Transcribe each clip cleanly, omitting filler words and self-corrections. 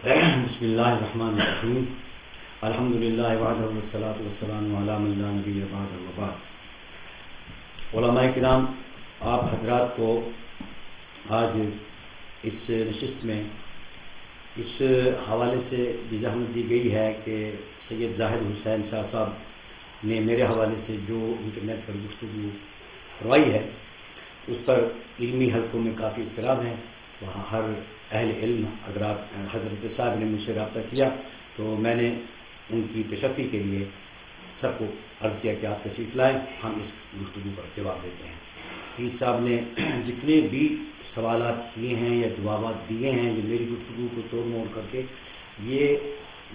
بسم اللہ الرحمن الرحیم الحمدللہ وحدہ والصلاۃ والسلام علی من لا نبی بعدہ وبعد. علماء کرام، آپ حضرات کو آج اس نشست میں اس حوالے سے بھی زحمت دی گئی ہے کہ سید زاہد حسین شاہ صاحب نے میرے حوالے سے جو انٹرنیٹ پر گفتگو کروائی ہے اس پر علمی حلقوں میں کافی اضطراب ہے. وہاں ہر اہل علم حضرات حضرت صاحب نے مجھ سے رابطہ کیا تو میں نے ان کی تشفی کے لیے سب کو عرض کیا کہ آپ تشریف لائیں، ہم اس گفتگو پر جواب دیتے ہیں. پیر صاحب نے جتنے بھی سوالات کیے ہیں یا جوابات دیے ہیں یہ میری گفتگو کو توڑ موڑ کر کے، یہ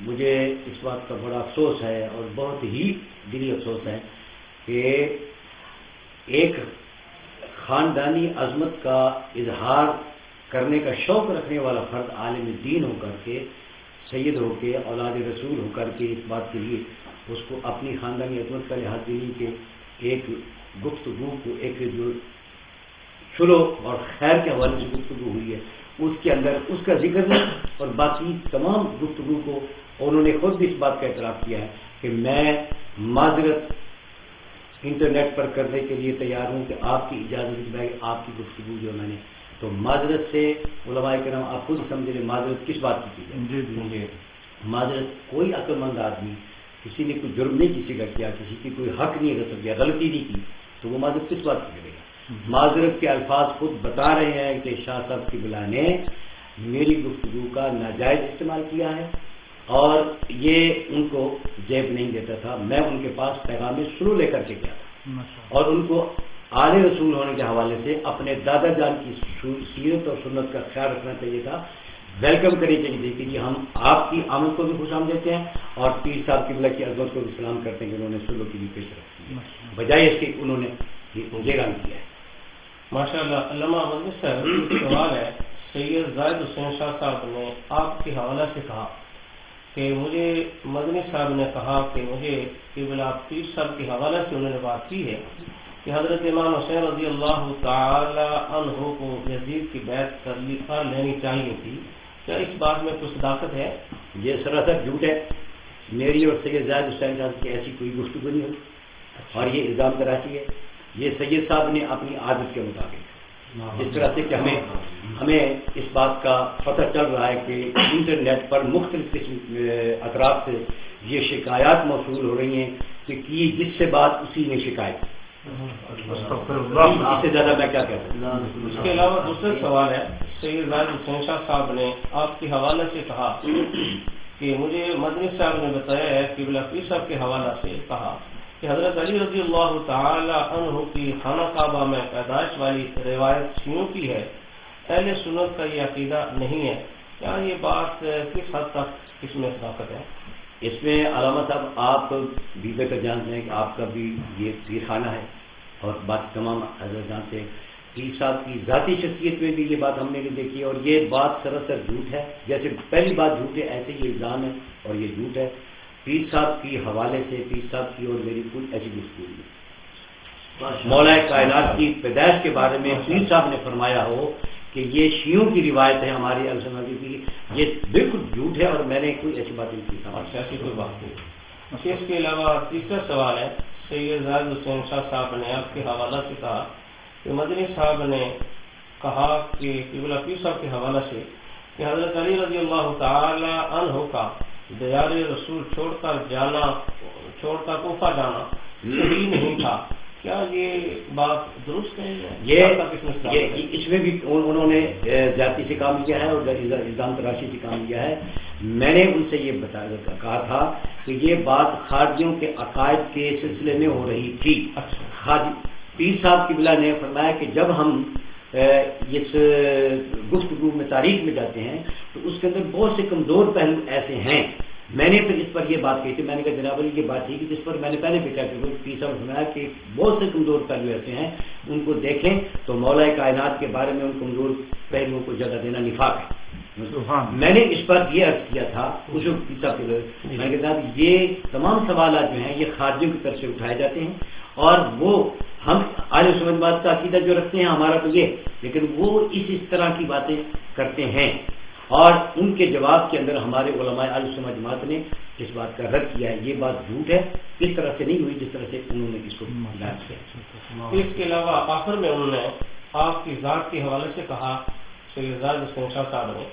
مجھے اس بات کا بڑا افسوس ہے اور بہت ہی دلی افسوس ہے کہ ایک خاندانی عظمت کا اظہار کرنے کا شوق رکھنے والا فرد عالم دین ہو کر کے، سید ہو کے، اولاد رسول ہو کر کے اس بات کے لیے اس کو اپنی خاندانی عظمت کا لحاظ دینے کے ایک گفتگو کو ایک جو چلو اور خیر کے حوالے سے گفتگو ہوئی ہے اس کے اندر اس کا ذکر نہیں، اور باقی تمام گفتگو کو انہوں نے خود بھی اس بات کا اعتراف کیا ہے کہ میں معذرت انٹرنیٹ پر کرنے کے لیے تیار ہوں کہ آپ کی اجازت کے بغیر آپ کی گفتگو جو میں نے تو معذرت سے علماء کرام آپ خود سمجھ لیں معذرت کس بات کی ہے. جی معذرت کوئی عقل مند آدمی کسی نے کوئی جرم نہیں کسی کا کیا، کسی کی کوئی حق نہیں غصب کیا، غلطی نہیں کی تو وہ معذرت کس بات کی کرے گا. معذرت کے الفاظ خود بتا رہے ہیں کہ شاہ صاحب کی بلا نے میری گفتگو کا ناجائز استعمال کیا ہے اور یہ ان کو زیب نہیں دیتا تھا. میں ان کے پاس پیغام سلو لے کر کے گیا تھا اور ان کو آل رسول ہونے کے حوالے سے اپنے دادا جان کی سیرت اور سنت کا خیال رکھنا چاہیے تھا، ویلکم کرنی چاہیے تھی کہ جی ہم آپ کی آمد کو بھی خوش آمد دیتے ہیں اور پیر صاحب کی بلا کی عظمت کو بھی سلام کرتے ہیں کہ انہوں نے سلو کی بھی پیش رکھی ہے، بجائے اس کے انہوں نے یہ رنگ کیا ہے. ماشاء اللہ. علامہ مدنی صاحب ایک سوال ہے، سید زاہد حسین شاہ صاحب نے آپ کے حوالے سے کہا کہ مجھے مدنی صاحب نے کہا کہ مجھے قبلہ پیر صاحب کے حوالے سے انہوں نے بات کی ہے کہ حضرت امام حسین رضی اللہ تعالی عنہ کو یزید کی بیعت کر لینی چاہیے تھی. کیا اس بات میں کچھ صداقت ہے؟ یہ سراسر جھوٹ ہے. میری اور سید زاہد حسین صاحب کی ایسی کوئی گفتگو نہیں ہوئی اور یہ الزام تراشی ہے. یہ سید صاحب نے اپنی عادت کے مطابق جس طرح سے کہ ہمیں اس بات کا پتہ چل رہا ہے کہ انٹرنیٹ پر مختلف قسم اطراف سے یہ شکایات موصول ہو رہی ہیں کہ کی جس سے بات اسی نے شکایت. اس سے زیادہ میں کیا کہہ سکتا ہوں. اس کے علاوہ دوسرا سوال ہے، سید زاہد حسین شاہ صاحب نے آپ کے حوالے سے کہا کہ مجھے مدنی صاحب نے بتایا ہے قبلہ پیر صاحب کے حوالے سے کہا کہ حضرت علی رضی اللہ تعالی عنہ کی خانہ کعبہ میں پیدائش والی روایت شیعوں کی ہے، اہل سنت کا یہ عقیدہ نہیں ہے. کیا یہ بات کس حد تک اس میں صداقت ہے؟ اس میں علامہ صاحب آپ بھی بہتر جانتے ہیں کہ آپ کا بھی یہ پیر خانہ ہے اور باقی تمام حضرت جانتے ہیں. پیر صاحب کی ذاتی شخصیت میں بھی یہ بات ہم نے نہیں دیکھی اور یہ بات سراسر جھوٹ ہے. جیسے پہلی بات جھوٹ ہے ایسے یہ الزام ہے اور یہ جھوٹ ہے. پیر صاحب کی حوالے سے پیر صاحب کی اور میری کوئی ایسی گفتگو نہیں. مولا کائنات کی پیدائش کے بارے میں پیر صاحب نے فرمایا ہو کہ یہ شیعوں کی روایت ہے ہماری السنت کی، یہ بالکل جھوٹ ہے اور میں نے کوئی ایسی بات نہیں کی. ایسی کوئی بات نہیں. اس کے علاوہ تیسرا سوال ہے، سید زاہد حسین شاہ صاحب نے آپ کے حوالے سے کہا کہ مدنی صاحب نے کہا کہ قبلہ پیر صاحب کے حوالے سے کہ حضرت علی رضی اللہ تعالی عنہ کا دیار رسول چھوڑ کر کوفہ جانا صحیح نہیں تھا. کیا یہ بات درست ہے؟ اس میں بھی انہوں نے ذاتی سے کام کیا ہے اور الزام تراشی سے کام کیا ہے. میں نے ان سے یہ کہا تھا کہ یہ بات خارجیوں کے عقائد کے سلسلے میں ہو رہی تھی. پیر صاحب کی بلا نے فرمایا کہ جب ہم اس گفتگو میں تاریخ میں جاتے ہیں تو اس کے اندر بہت سے کمزور پہلو ایسے ہیں. میں نے پھر اس پر یہ بات کہی تھی، میں نے کہا جناب علی یہ بات تھی کہ جس پر میں نے پہلے بھی کہا کہ پیر صاحب نے فرمایا کہ بہت سے کمزور پہلو ایسے ہیں ان کو دیکھیں تو مولا کائنات کے بارے میں ان کمزور پہلوؤں کو جگہ دینا نفاق ہے. میں نے اس پر یہ عرض کیا تھا اس وقت پیر صاحب کے میں نے کہا جناب یہ تمام سوالات جو ہیں یہ خارجیوں کی طرف سے اٹھائے جاتے ہیں اور وہ ہم اہل سنت بات کا عقیدہ جو رکھتے ہیں ہمارا تو یہ، لیکن وہ اس طرح کی باتیں کرتے ہیں اور ان کے جواب کے اندر ہمارے علماء اہل سنت جماعت نے اس بات کا رد کیا ہے، یہ بات جھوٹ ہے، اس طرح سے نہیں ہوئی جس طرح سے انہوں نے اس کو بیان کیا۔ اس کے علاوہ آخر میں انہوں نے آپ کی ذات کے حوالے سے کہا، سید زاہد حسین شاہ صاحب نے،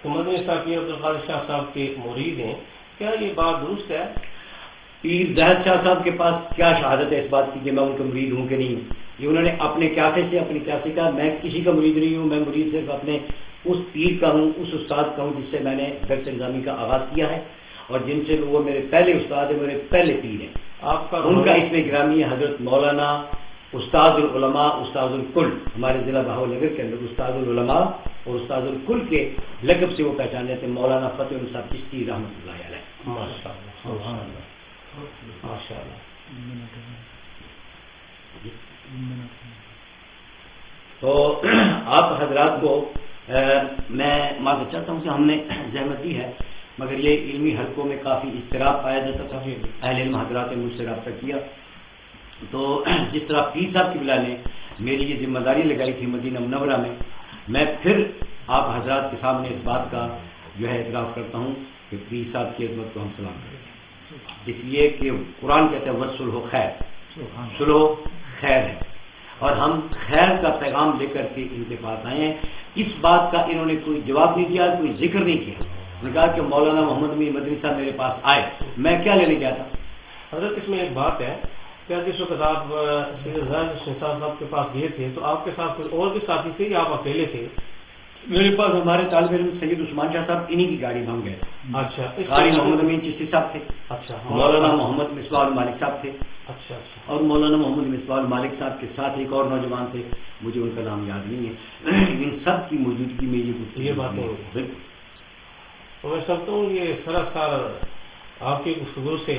کہ مدنی صاحب پیر عبدالقادر شاہ صاحب کے مرید ہیں، کیا یہ بات درست ہے؟ پیر زاہد شاہ صاحب کے پاس کیا شہادت ہے اس بات کی کہ میں ان کا مرید ہوں کہ نہیں ہوں؟ یہ انہوں نے اپنے قیافے سے اپنی قیاسے کہا، میں کسی کا مرید نہیں ہوں، میں مرید صرف اپنے اس پیر کا ہوں، اس استاد کا ہوں جس سے میں نے درس نظامی کا آغاز کیا ہے اور جن سے وہ میرے پہلے استاد ہیں، میرے پہلے پیر ہیں۔ آپ کا ان کا اس میں گرامی حضرت مولانا استاد العلماء استاد الکل، ہمارے ضلع بہاول نگر کے اندر استاد العلماء اور استاد الکل کے لقب سے وہ پہچان جاتے ہیں، مولانا فتح اللہ صاحب چشتی رحمۃ اللہ علیہ۔ ماشاء اللہ، ماشاء اللہ۔ تو آپ حضرات کو میں معذرت چاہتا ہوں کہ ہم نے زحمت دی ہے، مگر یہ علمی حلقوں میں کافی اضطراب پایا جاتا تھا، اہل علم حضرات نے مجھ سے رابطہ کیا، تو جس طرح پیر صاحب کی بلا نے میری یہ ذمہ داری لگائی تھی مدینہ منورہ میں پھر آپ حضرات کے سامنے اس بات کا جو ہے اعتراف کرتا ہوں کہ پیر صاحب کی عظمت کو ہم سلام کریں، اس لیے کہ قرآن کہتا ہے وَالصُّلْحُ خیر، صلح خیر ہے، اور ہم خیر کا پیغام لے کر کے ان کے پاس آئے ہیں۔ اس بات کا انہوں نے کوئی جواب نہیں دیا، کوئی ذکر نہیں کیا، انہوں نے کہا کہ مولانا محمد امین مدنی صاحب میرے پاس آئے، میں کیا لینے گیا تھا؟ حضرت اس میں ایک بات ہے کہ جس وقت آپ سید زاہد حسین صاحب کے پاس گئے تھے تو آپ کے ساتھ کوئی اور بھی ساتھی تھے یا آپ اکیلے تھے؟ میرے پاس ہمارے طالب علم سید عثمان شاہ صاحب انہی کی گاڑی میں ہم گئے، اچھا، قاری محمد امین چشتی صاحب تھے، اچھا، مولانا محمد مصباح المالک صاحب تھے، اچھا اچھا، اور مولانا محمد مصباح المالک صاحب کے ساتھ ایک اور نوجوان تھے، مجھے ان کا نام یاد نہیں ہے، ان سب کی موجودگی میں یہ باتیں بالکل تو میں سمجھتا ہوں یہ سراسر آپ کی گفتگو سے